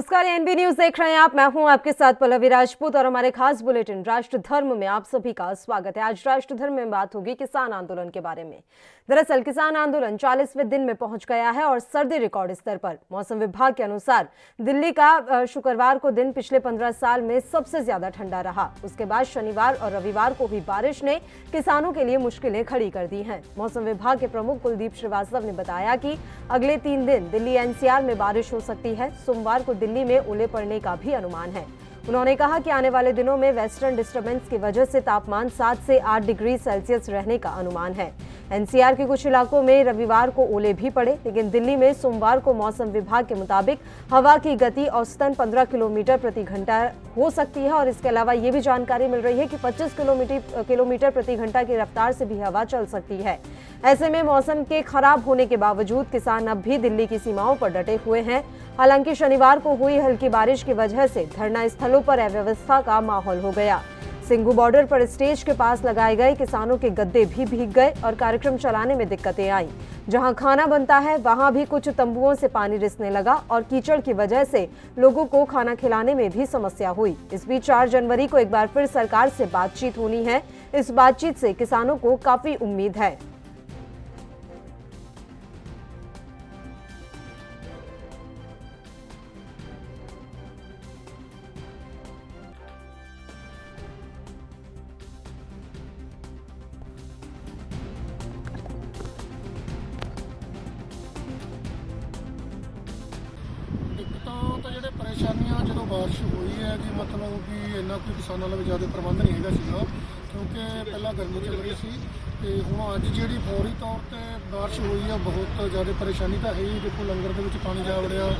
नमस्कार, NB news देख रहे हैं आप। मैं हूं आपके साथ पल्लवी राजपूत और हमारे खास बुलेटिन राष्ट्र धर्म में आप सभी का स्वागत है। आज राष्ट्र धर्म में बात होगी किसान आंदोलन के बारे में। दरअसल किसान आंदोलन 40वें दिन में पहुंच गया है और सर्दी रिकॉर्ड स्तर पर। मौसम विभाग के अनुसार दिल्ली का शुक्रवार को दिन पिछले 15 साल में सबसे ज्यादा ठंडा रहा। उसके बाद शनिवार और रविवार को हुई बारिश ने किसानों के लिए मुश्किलें खड़ी कर दी हैं। मौसम विभाग के प्रमुख कुलदीप श्रीवास्तव ने बताया कि अगले 3 दिन दिल्ली एनसीआर में बारिश हो सकती है। सोमवार को दिल्ली में ओले पड़ने का भी अनुमान है। उन्होंने कहा कि आने वाले दिनों में वेस्टर्न डिस्टर्बेंस की वजह से तापमान 7 से 8 डिग्री सेल्सियस रहने का अनुमान है। एनसीआर के कुछ इलाकों में रविवार को ओले भी पड़े, लेकिन दिल्ली में सोमवार को मौसम विभाग के मुताबिक हवा की गति औसतन 15 किलोमीटर प्रति घंटा हो सकती है और इसके अलावा ये भी जानकारी मिल रही है कि 25 किलोमीटर प्रति घंटा की रफ्तार से भी हवा चल सकती है। ऐसे में मौसम के खराब होने के बावजूद किसान अब भी दिल्ली की सीमाओं पर डटे हुए हैं। हालांकि शनिवार को हुई हल्की बारिश की वजह से धरना स्थलों पर अव्यवस्था का माहौल हो गया। सिंघू बॉर्डर पर स्टेज के पास लगाए गए किसानों के गद्दे भी भीग गए और कार्यक्रम चलाने में दिक्कतें आई। जहां खाना बनता है वहां भी कुछ तंबुओं से पानी रिसने लगा और कीचड़ की वजह से लोगों को खाना खिलाने में भी समस्या हुई। इस बीच 4 जनवरी को एक बार फिर सरकार से बातचीत होनी है। इस बातचीत से किसानों को काफी उम्मीद है। तो ਜਿਹੜੇ ਪਰੇਸ਼ਾਨੀਆਂ ਜਦੋਂ ਬਾਰਿਸ਼ ਹੋਈ ਹੈ ਕਿ ਮਤਲਬ ਕਿ ਇੰਨਾ ਕੋਈ ਕਿਸਾਨਾਂ ਲਈ ਜ਼ਿਆਦਾ ਪ੍ਰਬੰਧ ਨਹੀਂ ਹੈਗਾ ਸੀਗਾ, ਕਿਉਂਕਿ ਪਹਿਲਾਂ ਗਰਮੀ ਚੱਲ ਰਹੀ ਸੀ ਤੇ ਹੁਣ ਅੱਜ ਜਿਹੜੀ ਫੌਰੀ ਤੌਰ ਤੇ ਬਾਰਿਸ਼ ਹੋਈ ਹੈ ਬਹੁਤ ਜ਼ਿਆਦਾ ਪਰੇਸ਼ਾਨੀ ਤਾਂ ਹੈ ਹੀ। ਦੇਖੋ ਲੰਗਰ ਦੇ ਵਿੱਚ ਪਾਣੀ ਜਾ ਵੜਿਆ,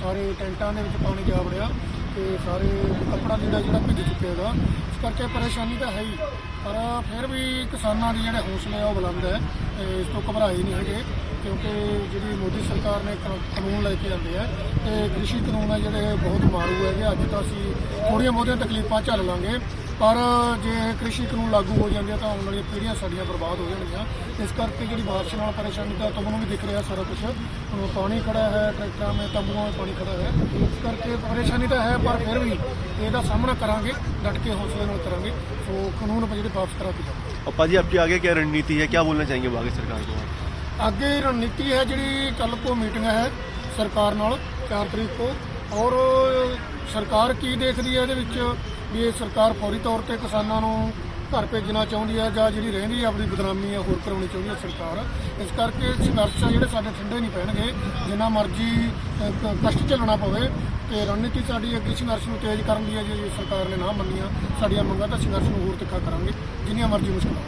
ਸਾਰੇ ਟੈਂਟਾਂ ਦੇ ਵਿੱਚ ਪਾਣੀ ਜਾ ਵੜਿਆ ਤੇ ਸਾਰੇ ਕੱਪੜਾ ਜਿਹੜਾ ਭਿੱਜ ਚੁੱਕਿਆ ਹੈਗਾ। ਇਸ ਕਰਕੇ ਪਰੇਸ਼ਾਨੀ ਤਾਂ ਹੈ ਹੀ, ਪਰ ਫਿਰ ਵੀ ਕਿਸਾਨਾਂ ਦੇ ਜਿਹੜੇ ਹੌਸਲੇ ਆ ਉਹ ਬੁਲੰਦ ਹੈ, ਇਸ ਤੋਂ ਘਬਰਾਏ ਨਹੀਂ ਹੈਗੇ। क्योंकि जी मोदी सरकार ने कानून लेके आते हैं तो कृषि कानून है जोड़े बहुत मारू है। अज तो असी थोड़िया बहुतिया तकलीफा झल लाँगे, पर जे कृषि कानून लागू हो जाते तो आने वाली पीढ़ियां साड़ियाँ बर्बाद हो जाएगियां। इस करके जी बारिश नाल परेशानी तो तुमने भी दिख रहा सारा कुछ, पानी खड़ा है, ट्रैक्टर में तंबुओं में पानी खड़ा है। इस करके परेशानी तो है, पर फिर भी इसका सामना करांगे, डट के हौसले नाल करांगे। सो कानून पर जी वापस करा के जाएंगे। और पाजी आपकी आगे क्या रणनीति है, क्या बोलना चाहेंगे आगे सरकार को? आगे रणनीति है जी कल को मीटिंग है सरकार नाल 4 तरीक को, और सरकार की देख रही है ये भी ये सरकार फौरी तौर पर किसानों को घर भेजना चाहती है या जी रही अपनी बदनामी है होर करवानी चाहती है सरकार। इस करके संघर्ष है जोड़े साडे ठंडे नहीं पैणगे, जिन्ना मर्जी कष्ट झलना पवे। तो रणनीति साडी अगे संघर्ष को तेज करन दी है। जी सरकार ने ना मनिया साडियां मंगां तो संघर्ष को होर तिखा करांगे जिन्नियां मर्जी मुश्किल।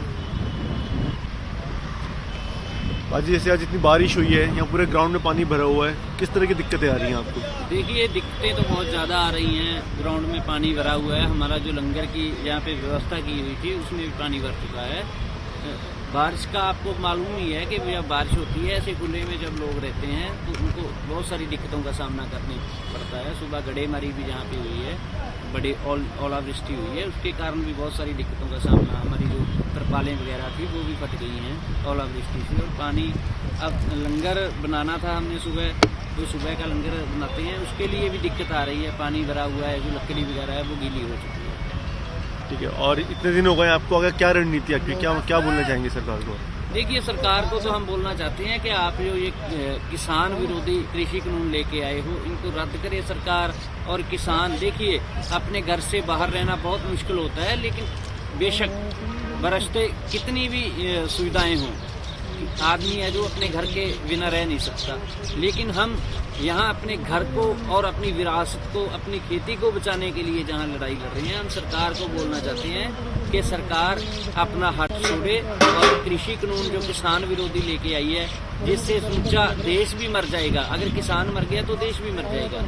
आज जैसे आज इतनी बारिश हुई है, यहाँ पूरे ग्राउंड में पानी भरा हुआ है, किस तरह की दिक्कतें आ रही हैं आपको? देखिए दिक्कतें तो बहुत ज़्यादा आ रही हैं। ग्राउंड में पानी भरा हुआ है। हमारा जो लंगर की यहाँ पे व्यवस्था की हुई थी उसमें भी पानी भर चुका है। बारिश का आपको मालूम ही है कि जब बारिश होती है ऐसे खुले में जब लोग रहते हैं तो उनको बहुत सारी दिक्कतों का सामना करना पड़ता है। सुबह गड़ेमारी भी जहाँ पे हुई है, बड़े ओलावृष्टि हुई है, उसके कारण भी बहुत सारी दिक्कतों का सामना, हमारी जो तरपालें वगैरह थी वो भी फट गई हैं ओलावृष्टि से। और पानी अब लंगर बनाना था हमने सुबह, तो सुबह का लंगर बनाते हैं उसके लिए भी दिक्कत आ रही है। पानी भरा हुआ है, जो लकड़ी वगैरह है वो गीली हो चुकी है। ठीक है, और इतने दिन हो गए आपको, अगर क्या रणनीति आपकी, क्या बोलना चाहेंगे सरकार को? देखिए सरकार को तो हम बोलना चाहते हैं कि आप जो ये किसान विरोधी कृषि कानून लेके आए हो इनको रद्द करे सरकार। और किसान देखिए अपने घर से बाहर रहना बहुत मुश्किल होता है, लेकिन बेशक बरसते कितनी भी सुविधाएं हों, आदमी है जो अपने घर के बिना रह नहीं सकता, लेकिन हम यहाँ अपने घर को और अपनी विरासत को, अपनी खेती को बचाने के लिए जहाँ लड़ाई लड़ रहे हैं, हम सरकार को बोलना चाहते हैं कि सरकार अपना हाथ छोड़े और कृषि कानून जो किसान विरोधी लेके आई है जिससे समूचा देश भी मर जाएगा। अगर किसान मर गया तो देश भी मर जाएगा।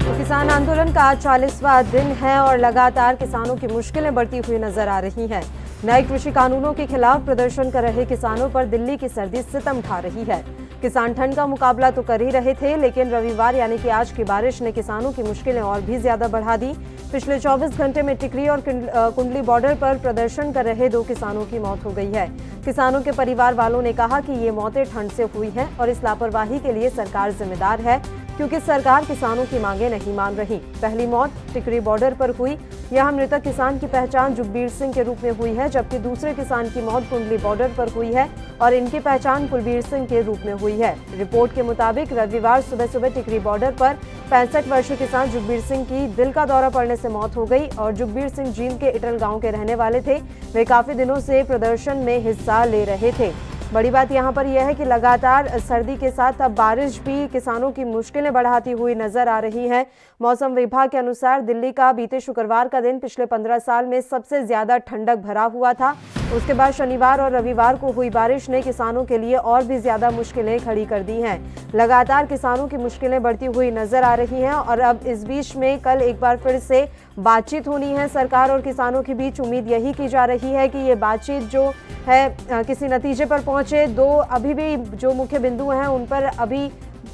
तो किसान आंदोलन का आज 40वां दिन है और लगातार किसानों की मुश्किलें बढ़ती हुई नजर आ रही हैं। नए कृषि कानूनों के खिलाफ प्रदर्शन कर रहे किसानों पर दिल्ली की सर्दी सितम ढा रही है। किसान ठंड का मुकाबला तो कर ही रहे थे, लेकिन रविवार यानी कि आज की बारिश ने किसानों की मुश्किलें और भी ज्यादा बढ़ा दी। पिछले 24 घंटे में टिकरी और कुंडली बॉर्डर पर प्रदर्शन कर रहे 2 किसानों की मौत हो गई है। किसानों के परिवार वालों ने कहा कि ये मौतें ठंड से हुई हैं और इस लापरवाही के लिए सरकार जिम्मेदार है। क्योंकि सरकार किसानों की मांगें नहीं मान रही। पहली मौत टिकरी बॉर्डर पर हुई। यहां मृतक किसान की पहचान जुगबीर सिंह के रूप में हुई है, जबकि दूसरे किसान की मौत कुंडली बॉर्डर पर हुई है और इनकी पहचान कुलबीर सिंह के रूप में हुई है। रिपोर्ट के मुताबिक रविवार सुबह सुबह टिकरी बॉर्डर पर 65 वर्षीय किसान जुगबीर सिंह की दिल का दौरा पड़ने से मौत हो गई और जुगबीर सिंह जींद के इटल गांव के रहने वाले थे। वे काफी दिनों से प्रदर्शन में हिस्सा ले रहे थे। बड़ी बात यहां पर यह है कि लगातार सर्दी के साथ अब बारिश भी किसानों की मुश्किलें बढ़ाती हुई नजर आ रही है। मौसम विभाग के अनुसार दिल्ली का बीते शुक्रवार का दिन पिछले 15 साल में सबसे ज्यादा ठंडक भरा हुआ था। उसके बाद शनिवार और रविवार को हुई बारिश ने किसानों के लिए और भी ज्यादा मुश्किलें खड़ी कर दी हैं। लगातार किसानों की मुश्किलें बढ़ती हुई नजर आ रही हैं और अब इस बीच में कल एक बार फिर से बातचीत होनी है सरकार और किसानों के बीच। उम्मीद यही की जा रही है कि ये बातचीत जो है किसी नतीजे पर पहुंचे। दो अभी भी जो मुख्य बिंदु हैं उन पर अभी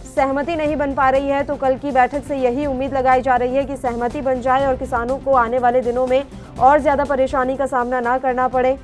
सहमति नहीं बन पा रही है, तो कल की बैठक से यही उम्मीद लगाई जा रही है कि सहमति बन जाए और किसानों को आने वाले दिनों में और ज्यादा परेशानी का सामना ना करना पड़े।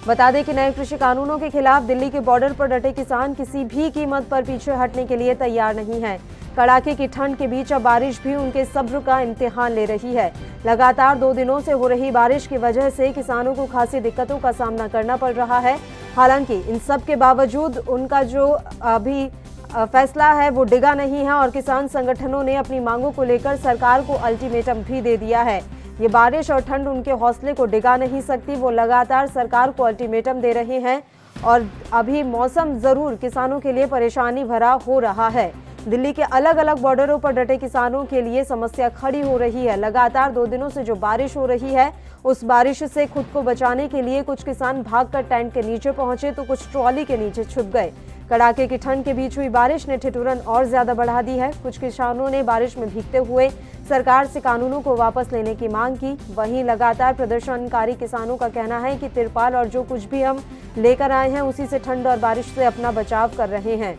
बता दें कि नए कृषि कानूनों के खिलाफ दिल्ली के बॉर्डर पर डटे किसान किसी भी कीमत पर पीछे हटने के लिए तैयार नहीं है। कड़ाके की ठंड के बीच अब बारिश भी उनके सब्र का इम्तिहान ले रही है। लगातार 2 दिनों से हो रही बारिश की वजह से किसानों को खासी दिक्कतों का सामना करना पड़ रहा है। हालांकि इन सब के बावजूद उनका जो अभी फैसला है वो डिगा नहीं है और किसान संगठनों ने अपनी मांगों को लेकर सरकार को अल्टीमेटम भी दे दिया है। ये बारिश और ठंड उनके हौसले को डिगा नहीं सकती। वो लगातार सरकार को अल्टीमेटम दे रहे हैं और अभी मौसम जरूर किसानों के लिए परेशानी भरा हो रहा है। दिल्ली के अलग अलग बॉर्डरों पर डटे किसानों के लिए समस्या खड़ी हो रही है। लगातार 2 दिनों से जो बारिश हो रही है उस बारिश से खुद को बचाने के लिए कुछ किसान भागकर टेंट के नीचे पहुंचे तो कुछ ट्रॉली के नीचे छुप गए। कड़ाके की ठंड के बीच हुई बारिश ने ठिठुरन और ज्यादा बढ़ा दी है। कुछ किसानों ने बारिश में भीगते हुए सरकार से कानूनों को वापस लेने की मांग की। वहीं लगातार प्रदर्शनकारी किसानों का कहना है कि तिरपाल और जो कुछ भी हम लेकर आए हैं उसी से ठंड और बारिश से अपना बचाव कर रहे हैं।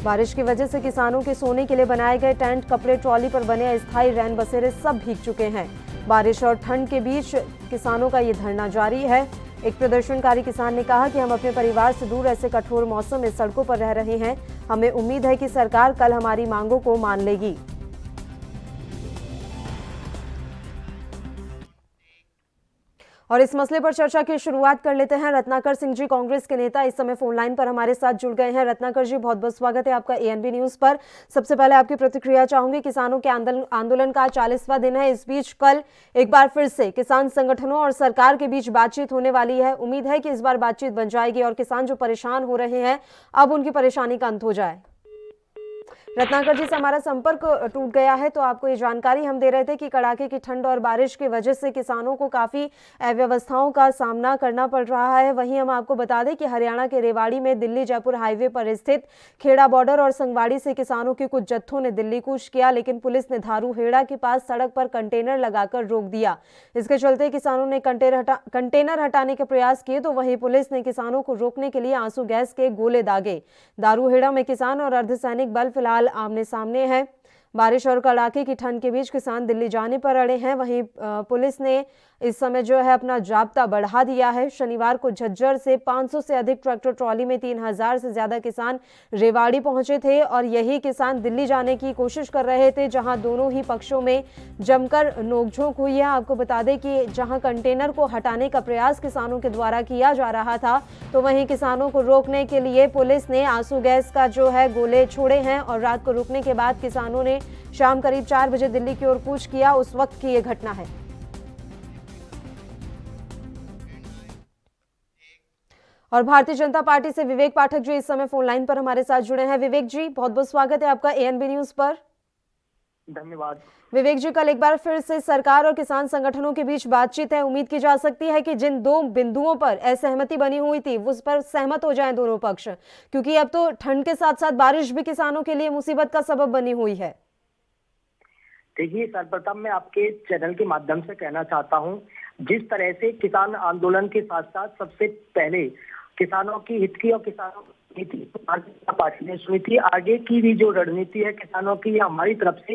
बारिश की वजह से किसानों के सोने के लिए बनाए गए टेंट, कपड़े, ट्रॉली पर बने अस्थायी रैन बसेरे सब भीग चुके हैं। बारिश और ठंड के बीच किसानों का ये धरना जारी है। एक प्रदर्शनकारी किसान ने कहा कि हम अपने परिवार से दूर ऐसे कठोर मौसम में सड़कों पर रह रहे हैं। हमें उम्मीद है कि सरकार कल हमारी मांगों को मान लेगी। और इस मसले पर चर्चा की शुरुआत कर लेते हैं। रत्नाकर सिंह जी, कांग्रेस के नेता, इस समय फोन लाइन पर हमारे साथ जुड़ गए हैं। रत्नाकर जी, बहुत बहुत स्वागत है आपका एएनबी न्यूज पर। सबसे पहले आपकी प्रतिक्रिया चाहूंगी। किसानों के आंदोलन का 40वां दिन है। इस बीच कल एक बार फिर से किसान संगठनों और सरकार के बीच बातचीत होने वाली है। उम्मीद है कि इस बार बातचीत बन जाएगी और किसान जो परेशान हो रहे हैं अब उनकी परेशानी का अंत हो जाए। रत्नाकर जी से हमारा संपर्क टूट गया है, तो आपको ये जानकारी हम दे रहे थे कि कड़ाके की ठंड और बारिश की वजह से किसानों को काफ़ी अव्यवस्थाओं का सामना करना पड़ रहा है। वहीं हम आपको बता दें कि हरियाणा के रेवाड़ी में दिल्ली जयपुर हाईवे पर स्थित खेड़ा बॉर्डर और संगवाड़ी से किसानों के कुछ जत्थों ने दिल्ली कूच किया, लेकिन पुलिस ने धारूहेड़ा के पास सड़क पर कंटेनर लगाकर रोक दिया। इसके चलते किसानों ने कंटेनर हटाने के प्रयास किए, तो वहीं पुलिस ने किसानों को रोकने के लिए आंसू गैस के गोले दागे। धारूहेड़ा में किसान और अर्धसैनिक बल फिलहाल आमने सामने है। बारिश और कड़ाके की ठंड के बीच किसान दिल्ली जाने पर अड़े हैं। वहीं पुलिस ने इस समय जो है अपना जाब्ता बढ़ा दिया है। शनिवार को झज्जर से 500 से अधिक ट्रैक्टर ट्रॉली में 3000 से ज्यादा किसान रेवाड़ी पहुंचे थे और यही किसान दिल्ली जाने की कोशिश कर रहे थे, जहां दोनों ही पक्षों में जमकर नोकझोंक हुई है। आपको बता दें कि जहां कंटेनर को हटाने का प्रयास किसानों के द्वारा किया जा रहा था, तो वहीं किसानों को रोकने के लिए पुलिस ने आंसू गैस का जो है गोले छोड़े हैं और रात को रुकने के बाद किसानों ने शाम करीब 4 बजे दिल्ली की ओर कूच किया। उस वक्त की ये घटना है। और भारतीय जनता पार्टी से विवेक पाठक जी इस समय फोन लाइन पर हमारे साथ जुड़े हैं। विवेक जी, बहुत बहुत स्वागत है आपका एएनबी न्यूज पर। धन्यवाद। विवेक जी, कल एक बार फिर से सरकार और किसान संगठनों के बीच बातचीत है। उम्मीद की जा सकती है कि जिन 2 बिंदुओं पर असहमति बनी हुई थी उस पर सहमत हो जाएं दोनों पक्ष, क्योंकि अब तो ठंड के साथ साथ बारिश भी किसानों के लिए मुसीबत का सबब बनी हुई है। देखिए, सर्वप्रथम मैं आपके चैनल के माध्यम से कहना चाहता हूं, जिस तरह से किसान आंदोलन के साथ साथ सबसे पहले किसानों की हित की और किसानों की नीति पार्टी ने सुनी थी, आगे की भी जो रणनीति है किसानों की, हमारी तरफ से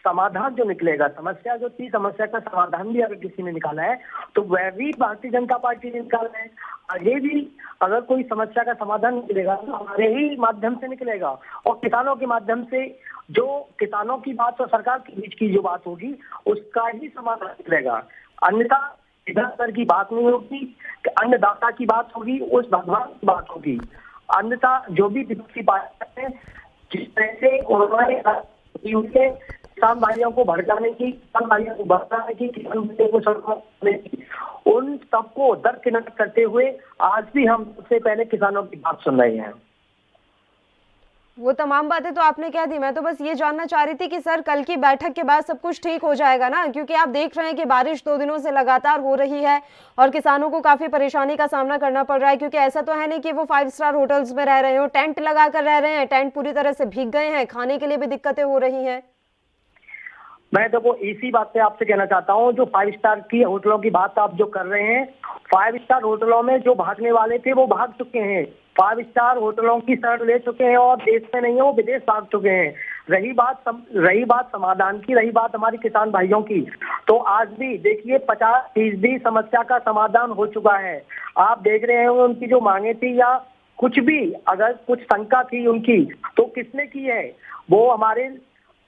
समाधान जो निकलेगा, समस्या जो थी, समस्या का समाधान भी अगर किसी ने निकाला है तो वह भी भारतीय जनता पार्टी ने निकाला है। आगे भी अगर कोई समस्या का समाधान निकलेगा तो हमारे ही माध्यम से निकलेगा और किसानों के माध्यम से, जो किसानों की बात और सरकार के बीच की जो बात होगी उसका ही समाधान निकलेगा। अन्यथा इधर उधर की बात नहीं होगी, अन्नदाता की बात होगी, उस भगवान की बात होगी। अन्यथा जो भी विपक्षी पार्टी है, जिस तरह से उन्होंने किसान भाइयों को भड़काने की, किसान भाइयों को बचाने की, किसान को सड़कों की, उन सबको दरकिनार करते हुए आज भी हम सबसे पहले किसानों की बात सुन रहे हैं। वो तमाम बातें तो आपने कह दी, मैं तो बस ये जानना चाह रही थी कि सर कल की बैठक के बाद सब कुछ ठीक हो जाएगा ना, क्योंकि आप देख रहे हैं कि बारिश 2 दिनों से लगातार हो रही है और किसानों को काफी परेशानी का सामना करना पड़ रहा है, क्योंकि ऐसा तो है नहीं कि वो 5 स्टार होटल्स में रह रहे हो, टेंट लगा कर रह रहे हैं, टेंट पूरी तरह से भीग गए हैं, खाने के लिए भी दिक्कतें हो रही हैं। मैं देखो इसी बात पे आपसे कहना चाहता हूँ, जो 5 स्टार की होटलों की बात आप जो कर रहे हैं, 5 स्टार होटलों में जो भागने वाले थे वो भाग चुके हैं, 5 स्टार होटलों की शरण ले चुके हैं और देश में नहीं है वो विदेश भाग चुके हैं। रही बात समाधान की, रही बात हमारे किसान भाइयों की, तो आज भी देखिए 50% समस्या का समाधान हो चुका है। आप देख रहे हैं उनकी जो मांगे थी या कुछ भी अगर कुछ शंका थी उनकी तो किसने की है, वो हमारे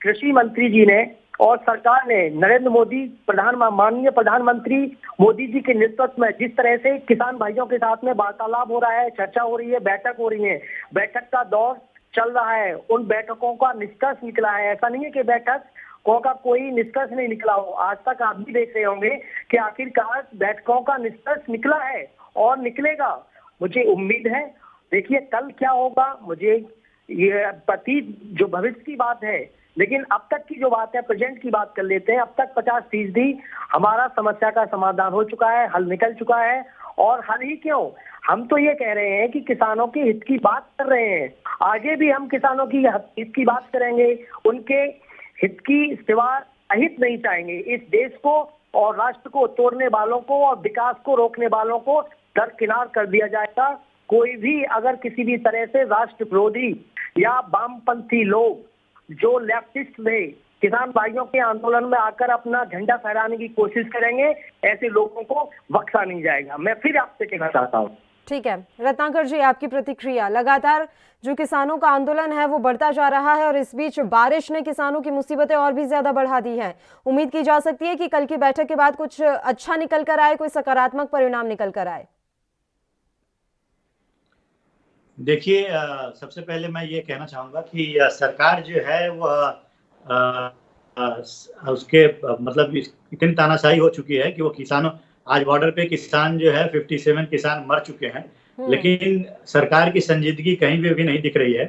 कृषि मंत्री जी ने और सरकार ने, नरेंद्र मोदी माननीय प्रधानमंत्री मोदी जी के नेतृत्व में जिस तरह से किसान भाइयों के साथ में वार्तालाप हो रहा है, चर्चा हो रही है, बैठक हो रही है, बैठक का दौर चल रहा है, उन बैठकों का निष्कर्ष निकला है। ऐसा नहीं है कि बैठकों का कोई निष्कर्ष नहीं निकला हो। आज तक आप भी देख रहे होंगे कि आखिरकार बैठकों का निष्कर्ष निकला है और निकलेगा। मुझे उम्मीद है, देखिए कल क्या होगा, मुझे ये जो भविष्य की बात है, लेकिन अब तक की जो बात है, प्रेजेंट की बात कर लेते हैं। अब तक 50% हमारा समस्या का समाधान हो चुका है, हल निकल चुका है। और हल ही क्यों, हम तो ये कह रहे हैं कि किसानों के हित की बात कर रहे हैं, आगे भी हम किसानों की हित की बात करेंगे, उनके हित की सिवा अहित नहीं चाहेंगे। इस देश को और राष्ट्र को तोड़ने वालों को और विकास को रोकने वालों को दरकिनार कर दिया जाएगा। कोई भी अगर किसी भी तरह से राष्ट्र विरोधी या वामपंथी लोग जो लेफ्टिस्ट में किसान भाइयों के आंदोलन में आकर अपना झंडा फहराने की कोशिश करेंगे, ऐसे लोगों को बख्शा नहीं जाएगा। मैं फिर आपसे कहना चाहता हूँ। ठीक है रत्नाकर जी, आपकी प्रतिक्रिया। लगातार जो किसानों का आंदोलन है वो बढ़ता जा रहा है और इस बीच बारिश ने किसानों की मुसीबतें और भी ज्यादा बढ़ा दी हैं। उम्मीद की जा सकती है कि कल की बैठक के बाद कुछ अच्छा निकल कर आए, कोई सकारात्मक परिणाम निकल कर आए। देखिए, सबसे पहले मैं ये कहना चाहूँगा कि सरकार जो है वह उसके मतलब इतनी तानाशाही हो चुकी है कि वो किसानों, आज बॉर्डर पे किसान जो है 57 किसान मर चुके हैं, लेकिन सरकार की संजीदगी कहीं भी नहीं दिख रही है।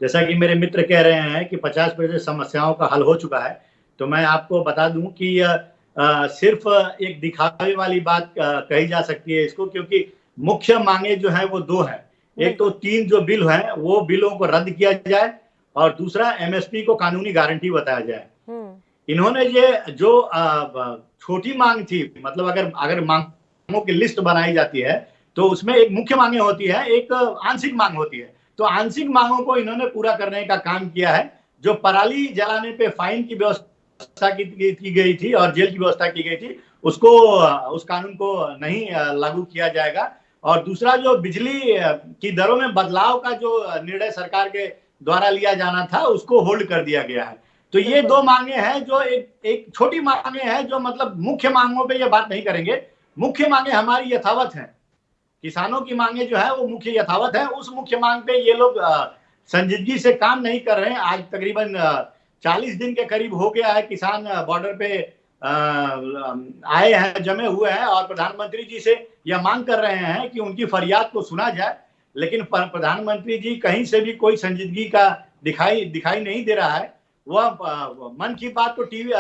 जैसा कि मेरे मित्र कह रहे हैं कि 50% समस्याओं का हल हो चुका है, तो मैं आपको बता दूं कि सिर्फ एक दिखावे वाली बात कही जा सकती है इसको, क्योंकि मुख्य मांगे जो है वो 2 हैं। एक तो 3 जो बिल हैं वो बिलों को रद्द किया जाए और दूसरा एमएसपी को कानूनी गारंटी बताया जाए। इन्होंने ये जो छोटी मांग थी, मतलब अगर मांगों की लिस्ट बनाई जाती है तो उसमें एक मुख्य मांगे होती है, एक आंशिक मांग होती है। तो आंशिक मांगों को इन्होंने पूरा करने का काम किया है। जो पराली जलाने पे फाइन की व्यवस्था की गई थी और जेल की व्यवस्था की गई थी, उसको उस कानून को नहीं लागू किया जाएगा। और दूसरा जो बिजली की दरों में बदलाव का जो निर्णय सरकार के द्वारा लिया जाना था उसको होल्ड कर दिया गया है। तो ये 2 मांगे हैं जो एक छोटी मांगे हैं, जो मतलब मुख्य मांगों पे ये बात नहीं करेंगे। मुख्य मांगे हमारी यथावत हैं, किसानों की मांगे जो है वो मुख्य यथावत है। उस मुख्य मांग पे ये लोग संजीदगी से काम नहीं कर रहे हैं। आज तकरीबन 40 दिन के करीब हो गया है किसान बॉर्डर पे आए हैं, जमे हुए हैं और प्रधानमंत्री जी से यह मांग कर रहे हैं कि उनकी फरियाद को सुना जाए, लेकिन प्रधानमंत्री जी कहीं से भी कोई संजीदगी का दिखाई नहीं दे रहा है। वह मन की बात तो टीवी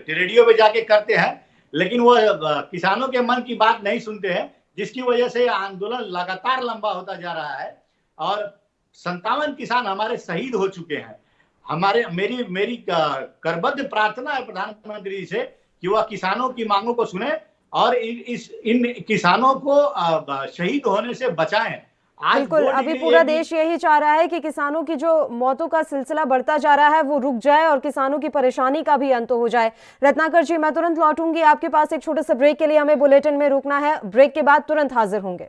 रेडियो पे जाके करते हैं, लेकिन वो किसानों के मन की बात नहीं सुनते हैं, जिसकी वजह से आंदोलन लगातार लंबा होता जा रहा है और 57 किसान हमारे शहीद हो चुके हैं। मेरी करबद्ध प्रार्थना है प्रधानमंत्री जी से कि वह किसानों की मांगों को सुने और इन किसानों को शहीद होने से बचाएं। आज बिल्कुल, 2 अभी डिग्री पूरा एक दिन- देश यही चाह रहा है कि किसानों की जो मौतों का सिलसिला बढ़ता जा रहा है वो रुक जाए और किसानों की परेशानी का भी अंत हो जाए। रत्नाकर जी, मैं तुरंत लौटूंगी आपके पास एक छोटे से ब्रेक के लिए, हमें बुलेटिन में रुकना है। ब्रेक के बाद तुरंत हाजिर होंगे।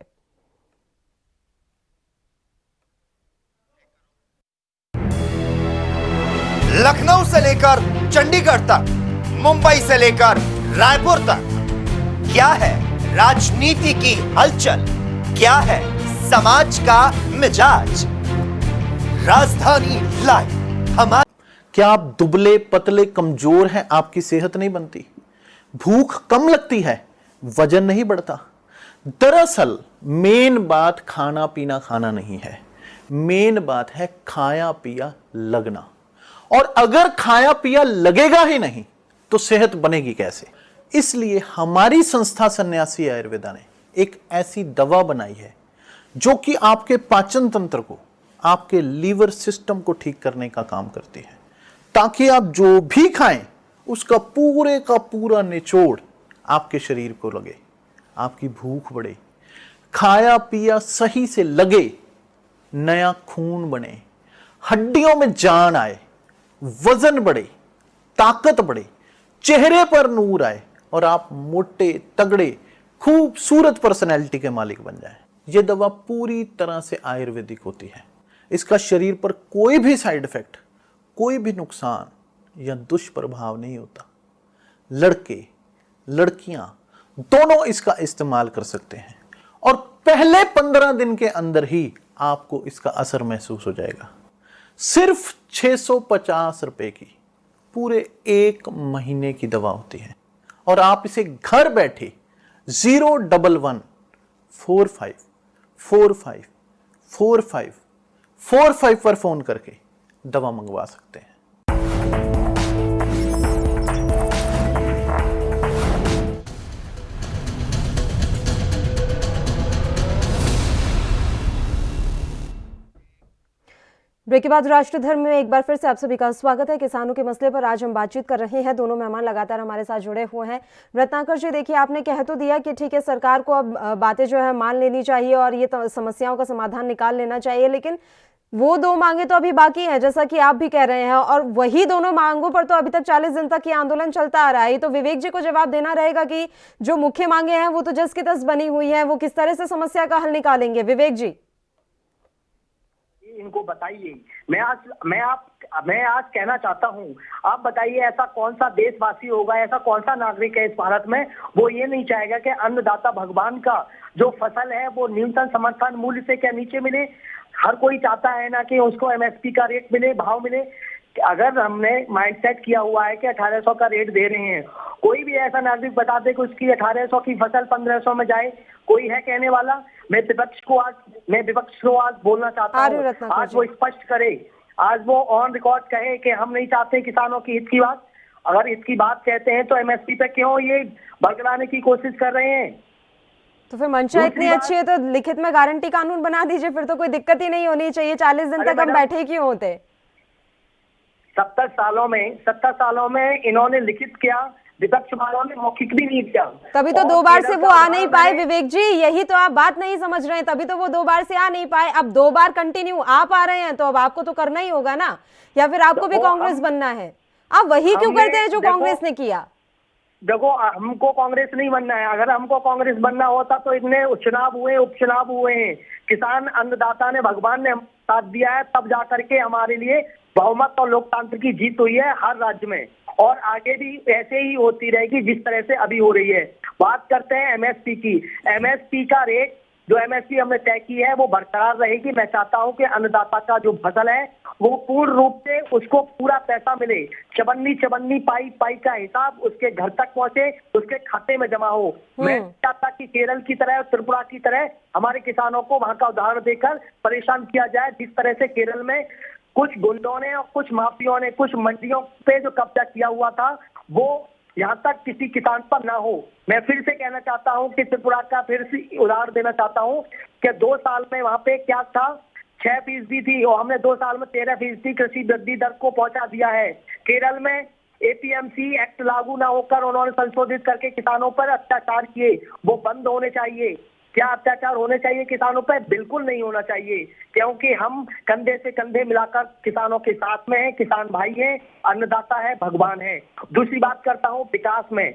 लखनऊ से लेकर चंडीगढ़ तक, मुंबई से लेकर रायपुर तक, क्या है राजनीति की हलचल, क्या है समाज का मिजाज। राजधानी लाइव हमारे। क्या आप दुबले पतले कमजोर हैं, आपकी सेहत नहीं बनती, भूख कम लगती है, वजन नहीं बढ़ता? दरअसल मेन बात खाना पीना खाना नहीं है, मेन बात है खाया पिया लगना। और अगर खाया पिया लगेगा ही नहीं तो सेहत बनेगी कैसे? इसलिए हमारी संस्था सन्यासी आयुर्वेदा ने एक ऐसी दवा बनाई है जो कि आपके पाचन तंत्र को, आपके लीवर सिस्टम को ठीक करने का काम करती है, ताकि आप जो भी खाएं उसका पूरे का पूरा निचोड़ आपके शरीर को लगे, आपकी भूख बढ़े, खाया पिया सही से लगे, नया खून बने, हड्डियों में जान आए, वजन बढ़े, ताकत बढ़े, चेहरे पर नूर आए और आप मोटे तगड़े खूबसूरत पर्सनैलिटी के मालिक बन जाएं। यह दवा पूरी तरह से आयुर्वेदिक होती है। इसका शरीर पर कोई भी साइड इफेक्ट, कोई भी नुकसान या दुष्प्रभाव नहीं होता। लड़के लड़कियां दोनों इसका इस्तेमाल कर सकते हैं और पहले 15 दिन के अंदर ही आपको इसका असर महसूस हो जाएगा। सिर्फ 650 रुपए की पूरे 1 महीने की दवा होती है और आप इसे घर बैठे 01145454545 पर फोन करके दवा मंगवा सकते हैं। ब्रेक के बाद राष्ट्र धर्म में एक बार फिर से आप सभी का स्वागत है। किसानों के मसले पर आज हम बातचीत कर रहे हैं। दोनों मेहमान लगातार हमारे साथ जुड़े हुए हैं। रत्नाकर जी, देखिए, आपने कह तो दिया कि ठीक है, सरकार को अब बातें जो है मान लेनी चाहिए और ये समस्याओं का समाधान निकाल लेना चाहिए, लेकिन वो 2 मांगे तो अभी बाकी हैं, जैसा कि आप भी कह रहे हैं, और वही दोनों मांगों पर तो अभी तक 40 दिन तक ये आंदोलन चलता आ रहा है। तो विवेक जी को जवाब देना रहेगा कि जो मुख्य मांगे हैं वो तो जस की तस बनी हुई है, वो किस तरह से समस्या का हल निकालेंगे? विवेक जी, इनको बताइए। मैं आज कहना चाहता हूं, आप बताइए, ऐसा कौन सा देशवासी होगा, ऐसा कौन सा नागरिक है इस भारत में, वो ये नहीं चाहेगा कि अन्नदाता भगवान का जो फसल है वो न्यूनतम समर्थन मूल्य से क्या नीचे मिले। हर कोई चाहता है ना कि उसको एमएसपी का रेट मिले, भाव मिले। अगर हमने माइंडसेट किया हुआ है कि 1800 का रेट दे रहे हैं, कोई भी ऐसा नागरिक बता दे कि उसकी 1800 की फसल 1500 में जाए, कोई है कहने वाला? मैं विपक्ष को आज बोलना चाहता हूँ, आज वो स्पष्ट करे, आज वो ऑन रिकॉर्ड कहे कि हम नहीं चाहते किसानों की हित की बात। अगर इसकी बात कहते हैं तो एमएसपी पे क्यों ये बरकराने की कोशिश कर रहे हैं? तो फिर मंशा इतनी अच्छी है तो लिखित में गारंटी कानून बना दीजिए, फिर तो कोई दिक्कत ही नहीं होनी चाहिए। 40 दिन तक हम बैठे क्यों होते? 70 सालों में इन्होंने लिखित किया, विपक्ष वालों ने मौखिक भी नहीं किया। तभी तो 2 बार से वो आ नहीं पाए। विवेक जी, यही तो आप बात नहीं समझ रहे हैं, तभी तो वो 2 बार से आ नहीं पाए। अब 2 बार कंटिन्यू आ पा रहे हैं तो अब आपको तो करना ही होगा ना, या फिर आपको भी कांग्रेस बनना है? आप वही क्यों करते हैं जो कांग्रेस ने किया? देखो, हमको कांग्रेस नहीं बनना है। अगर हमको कांग्रेस बनना होता तो इतने उपचुनाव हुए हैं, किसान अन्नदाता ने, भगवान ने साथ दिया है, तब जाकर के हमारे लिए बहुमत और लोकतंत्र की जीत हुई है हर राज्य में, और आगे भी ऐसे ही होती रहेगी जिस तरह से अभी हो रही है। बात करते हैं एमएसपी की। एमएसपी का रेट, जो एमएसपी हमने तय की है, वो बरकरार रहेगी। मैं चाहता हूं कि अन्नदाता का जो फसल है वो पूर्ण रूप से उसको पूरा पैसा मिले, चवन्नी पाई का हिसाब उसके घर तक पहुंचे, उसके खाते में जमा हो। मैं चाहता कि केरल की तरह, त्रिपुरा की तरह हमारे किसानों को वहां का उदाहरण देकर परेशान किया जाए, जिस तरह से केरल में कुछ गुंडों ने और कुछ माफियों ने कुछ मंडियों पे जो कब्जा किया हुआ था, वो यहाँ तक किसी किसान पर ना हो। मैं फिर से कहना चाहता हूँ कि त्रिपुरा का फिर से उदाहरण देना चाहता हूँ कि 2 साल में वहां पे क्या था, 6% थी और हमने 2 साल में 13% कृषि वृद्धि दर को पहुंचा दिया है। केरल में एपीएमसी एक्ट लागू ना होकर उन्होंने संशोधित करके किसानों पर अत्याचार किए, वो बंद होने चाहिए। क्या अत्याचार होने चाहिए किसानों पर? बिल्कुल नहीं होना चाहिए, क्योंकि हम कंधे से कंधे मिलाकर किसानों के साथ में हैं। किसान भाई हैं, अन्नदाता है, भगवान है। दूसरी बात करता हूँ विकास में।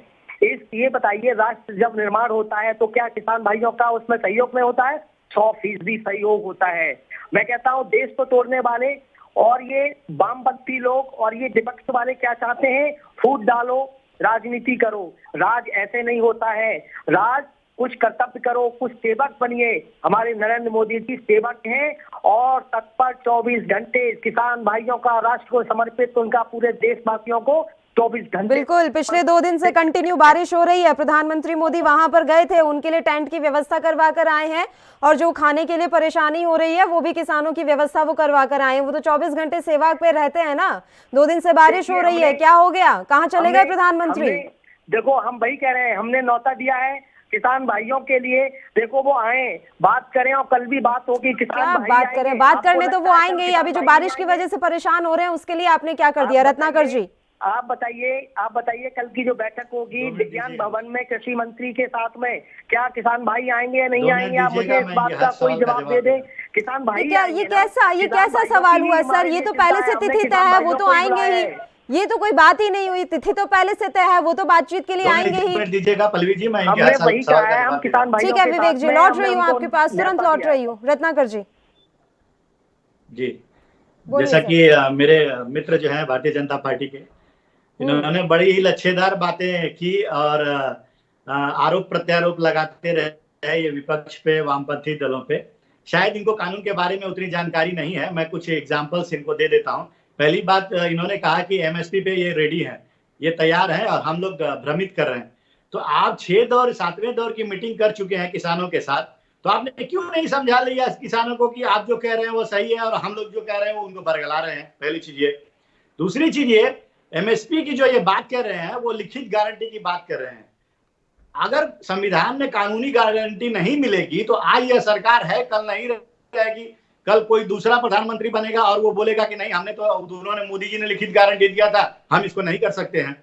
ये बताइए, राष्ट्र जब निर्माण होता है तो क्या किसान भाइयों का उसमें सहयोग में होता है? 100% सहयोग होता है। मैं कहता हूँ देश को तोड़ने वाले और ये वामपंथी लोग और ये विपक्ष वाले क्या चाहते हैं? फूट डालो, राजनीति करो। राज ऐसे नहीं होता है। राज कुछ कर्तव्य करो, कुछ सेवक बनिए। हमारे नरेंद्र मोदी जी सेवक हैं और तत्पर 24 घंटे किसान भाइयों का, राष्ट्र को समर्पित उनका पूरे देशवासियों को 24 घंटे। बिल्कुल, पिछले 2 दिन से कंटिन्यू बारिश हो रही है। प्रधानमंत्री मोदी वहां पर गए थे, उनके लिए टेंट की व्यवस्था करवा कर आए हैं और जो खाने के लिए परेशानी हो रही है वो भी किसानों की व्यवस्था वो करवा कर आए हैं। वो तो 24 घंटे सेवा पे रहते हैं ना। 2 दिन से बारिश हो रही है, क्या हो गया? कहाँ चले गए प्रधानमंत्री? देखो, हम वही कह रहे हैं, हमने न्योता दिया है किसान भाइयों के लिए। देखो वो आए, बात करें, और कल भी बात होगी। किसान भाई बात करें, बात करने तो वो आएंगे ही। अभी जो बारिश की वजह से परेशान हो रहे हैं उसके लिए आपने क्या कर दिया? रत्नाकर जी आप बताइए कल की जो बैठक होगी विज्ञान भवन में कृषि मंत्री के साथ में, क्या किसान भाई आएंगे या नहीं आएंगे? आप मुझे इस बात का कोई जवाब दे दें। किसान भाई ये कैसा सवाल हुआ सर? ये तो पहले से तिथि तय है, वो तो आएंगे ही। ये तो कोई बात ही नहीं हुई, तिथि तो पहले से तय है, वो तो बातचीत के लिए आएंगे ही। दीजिएगा पल्लवी जी, मैं हमने वही कहा है, हम किसान भाइयों ठीक है विवेक जी, लौट रही हूँ आपके पास, तुरंत लौट रही हूँ। रत्नाकर जी जी, जैसा कि मेरे मित्र जो है भारतीय जनता पार्टी के, इन्होंने बड़ी ही लच्छेदार बातें की और आरोप प्रत्यारोप लगाते रहे ये विपक्ष पे, वामपंथी दलों पे। शायद इनको कानून के बारे में उतनी जानकारी नहीं है। मैं कुछ एग्जांपल्स इनको दे देता हूं। पहली बात, इन्होंने कहा कि एमएसपी पे ये रेडी है, ये तैयार है और हम लोग भ्रमित कर रहे हैं। तो आप 6 दौर 7वें दौर की मीटिंग कर चुके हैं किसानों के साथ, तो आपने क्यों नहीं समझा लिया किसानों को कि आप जो कह रहे हैं वो सही है और हम लोग जो कह रहे हैं वो उनको बरगला रहे हैं? पहली चीज ये। दूसरी चीज ये, एमएसपी की जो ये बात कर रहे हैं वो लिखित गारंटी की बात कर रहे हैं। अगर संविधान में कानूनी गारंटी नहीं मिलेगी तो आज यह सरकार है, कल नहीं रहेगी। कल कोई दूसरा प्रधानमंत्री बनेगा और वो बोलेगा कि नहीं, हमने तो, उन्होंने, मोदी जी ने लिखित गारंटी दिया था, हम इसको नहीं कर सकते हैं।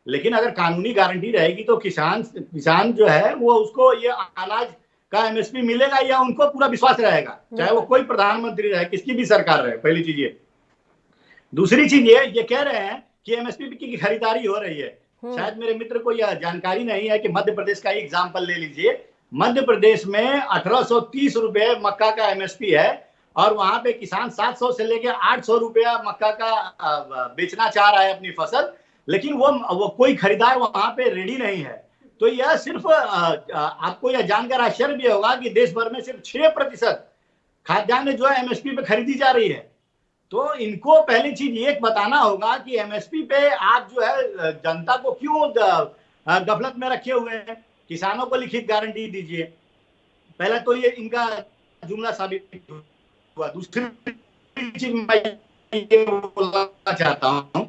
लेकिन अगर कानूनी गारंटी रहेगी तो किसान जो है वो, उसको ये अनाज का एमएसपी मिलेगा या उनको पूरा विश्वास रहेगा, चाहे वो कोई प्रधानमंत्री रहे, किसकी भी सरकार रहे। पहली चीज ये। दूसरी चीज ये कह रहे हैं कि एमएसपी की खरीदारी हो रही है। शायद मेरे मित्र को यह जानकारी नहीं है कि मध्य प्रदेश का एग्जाम्पल ले लीजिए। मध्य प्रदेश में 1830 रुपए मक्का का एमएसपी है और वहां पे किसान 700 से लेकर 800 रुपया मक्का का बेचना चाह रहा है अपनी फसल, लेकिन वो कोई खरीदार वहां पे रेडी नहीं है। तो यह सिर्फ आपको यह जानकर आश्चर्य भी होगा कि देश भर में सिर्फ 6% खाद्यान्न जो है एमएसपी पे खरीदी जा रही है। तो इनको पहली चीज ये बताना होगा कि एमएसपी पे आप जो है जनता को क्यों गफलत में रखे हुए हैं। किसानों को लिखित गारंटी दीजिए। पहला तो ये इनका जुमला साबित हुआ। दूसरी चीज मैं ये बोलना चाहता हूँ,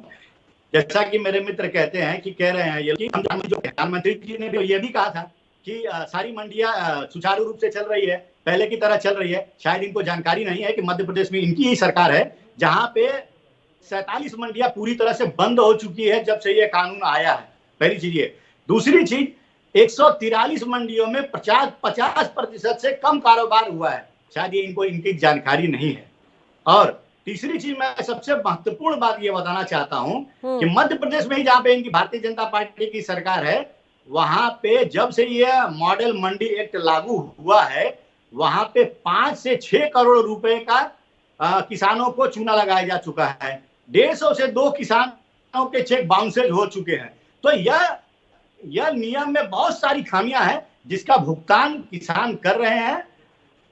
जैसा कि मेरे मित्र कहते हैं कि कह रहे हैं ये कि प्रधानमंत्री जी ने भी ये भी कहा था कि सारी मंडियां सुचारू रूप से चल रही है, पहले की तरह चल रही है। शायद इनको जानकारी नहीं है कि मध्य प्रदेश में इनकी ही सरकार है जहां पे 47 मंडियां पूरी तरह से बंद हो चुकी है जब से ये कानून आया है। पहली चीज ये। दूसरी चीज, 143 मंडियों में 50% से कम कारोबार हुआ है। शायद ये इनको इनकी जानकारी नहीं है। और तीसरी चीज, मैं सबसे महत्वपूर्ण बात ये बताना चाहता हूं कि मध्य प्रदेश में ही जहां पे इनकी भारतीय जनता पार्टी की सरकार है, वहां पे जब से ये मॉडल मंडी एक्ट लागू हुआ है, वहां पे 5 से 6 करोड़ रुपए का किसानों को चूना लगाया जा चुका है। 150 से 2 किसानों के चेक बाउंसेज हो चुके हैं। तो यह नियम में बहुत सारी खामियां हैं जिसका भुगतान किसान कर रहे हैं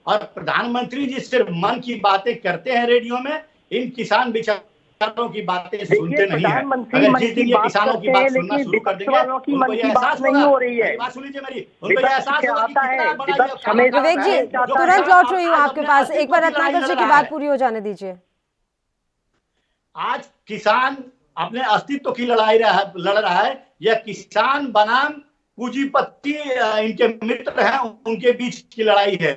और प्रधानमंत्री जी सिर्फ मन की बातें करते हैं रेडियो में, इन किसान बेचारों की बातें सुनते नहीं है। अगर जिस दिन ये किसानों की बात सुनना शुरू कर देंगे, उनको ये एहसास होगा। बात सुन लीजिए मेरी, उनको ये एहसास होगा कि कितना बड़ा। विवेक जी तुरंत लौट रही हूँ आपके पास, एक बार रत्नाकर जी की बात पूरी हो जाने दीजिए। आज किसान अपने अस्तित्व की लड़ाई लड़ रहा है। यह किसान बनाम पूंजीपति इनके मित्र हैं, उनके बीच की लड़ाई है।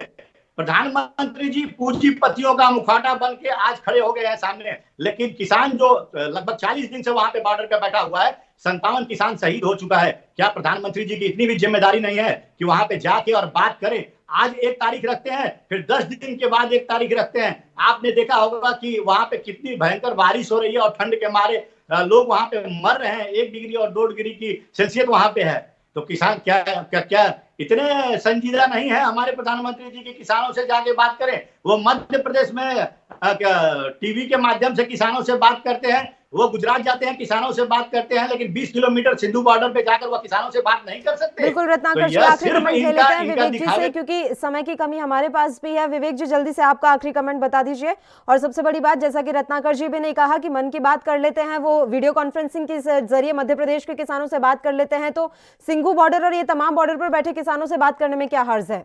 प्रधानमंत्री जी पूंजीपतियों का मुखौटा बन के आज खड़े हो गए हैं सामने, लेकिन किसान जो लगभग 40 दिन से वहां पे बॉर्डर पे बैठा हुआ है, 57 किसान शहीद हो चुका है। क्या प्रधानमंत्री जी की इतनी भी जिम्मेदारी नहीं है कि वहां पे जाके और बात करें? आज एक तारीख रखते हैं, फिर 10 दिन के बाद एक तारीख रखते हैं। आपने देखा होगा कि वहां पे कितनी भयंकर बारिश हो रही है और ठंड के मारे लोग वहां पे मर रहे हैं। 1 डिग्री और 2 डिग्री की सेल्सियस वहां पे है। तो किसान क्या इतने संजीदा नहीं है हमारे प्रधानमंत्री जी के किसानों से जाके बात करें? वो मध्य प्रदेश में टीवी के माध्यम से किसानों से बात करते हैं, वो गुजरात जाते हैं किसानों से बात करते हैं, लेकिन 20 किलोमीटर सिंधु बॉर्डर पे जाकर वो किसानों से बात नहीं कर सकते। बिल्कुल रत्नाकर जी, आखिरी कमेंट ले लेते हैं विवेक जी से, क्योंकि समय की कमी हमारे पास भी है। विवेक जी, जल्दी से आपका आखिरी कमेंट बता दीजिए। और सबसे बड़ी बात, जैसा कि रत्नाकर जी भी ने कहा कि मन की बात कर लेते हैं, वो वीडियो कॉन्फ्रेंसिंग के जरिए मध्य प्रदेश के किसानों से बात कर लेते हैं, तो सिंघू बॉर्डर और ये तमाम बॉर्डर पर बैठे किसानों से बात करने में क्या हर्ज है?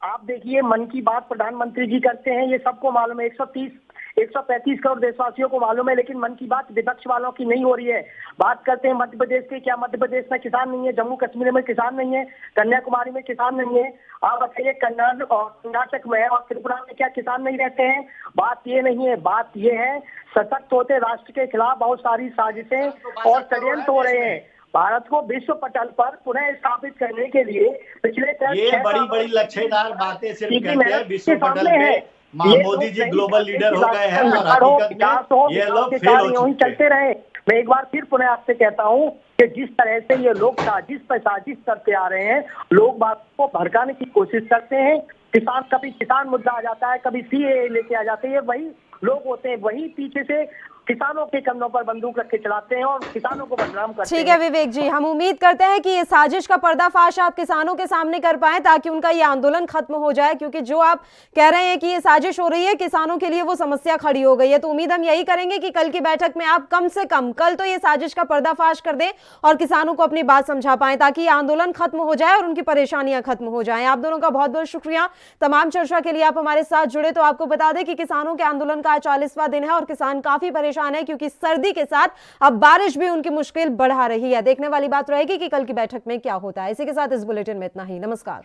आप देखिए, मन की बात प्रधानमंत्री जी करते हैं, ये सबको मालूम है। 135 करोड़ देशवासियों को मालूम है, लेकिन मन की बात विपक्ष वालों की नहीं हो रही है। बात करते हैं मध्य प्रदेश के, क्या मध्य प्रदेश में किसान नहीं है? जम्मू कश्मीर में किसान नहीं है? कन्याकुमारी में किसान नहीं है? आप बताइए, कन्नड़ और कर्नाटक में और त्रिपुरा में क्या किसान नहीं रहते हैं? बात ये नहीं है, बात ये है सशक्त होते राष्ट्र के खिलाफ बहुत सारी साजिशें और षड्यंत्र हो रहे हैं। भारत को विश्व पटल पर पुनः स्थापित करने के लिए पिछले ये बड़ी लच्छेदार बातें सिर्फ कहते हैं विश्व पटल पे। मोदी जी ग्लोबल लीडर हो गए हैं और हकीकत में ये लोग फेल हो चुके हैं। चलते रहे। मैं एक बार फिर पुनः आपसे कहता हूँ कि जिस तरह से ये लोग साजिश पर साजिश करते आ रहे हैं, लोग बात को भड़काने की कोशिश करते हैं। कभी किसान मुद्दा आ जाता है, कभी सीएए लेके आ जाते हैं, वही लोग होते हैं, वही पीछे से किसानों के कंधों पर बंदूक रख के चलाते हैं और किसानों को बदनाम करते हैं। ठीक है विवेक जी, हम उम्मीद करते हैं कि ये साजिश का पर्दाफाश आप किसानों के सामने कर पाए, ताकि उनका ये आंदोलन खत्म हो जाए, क्योंकि जो आप कह रहे हैं कि ये साजिश हो रही है, किसानों के लिए वो समस्या खड़ी हो गई है। तो उम्मीद हम यही करेंगे कि कल की बैठक में आप कम से कम कल तो ये साजिश का पर्दाफाश कर दें और किसानों को अपनी बात समझा पाए, ताकि ये आंदोलन खत्म हो जाए और उनकी परेशानियां खत्म हो जाए। आप दोनों का बहुत बहुत शुक्रिया तमाम चर्चा के लिए आप हमारे साथ जुड़े। तो आपको बता दें कि किसानों के आंदोलन का आज 40वां दिन है और किसान काफी परेशान है, क्योंकि सर्दी के साथ अब बारिश भी उनकी मुश्किल बढ़ा रही है। देखने वाली बात रहेगी कि कल की बैठक में क्या होता है। इसी के साथ इस बुलेटिन में इतना ही। नमस्कार।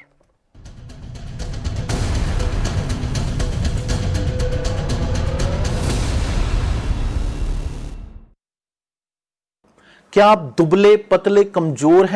क्या आप दुबले पतले कमजोर हैं?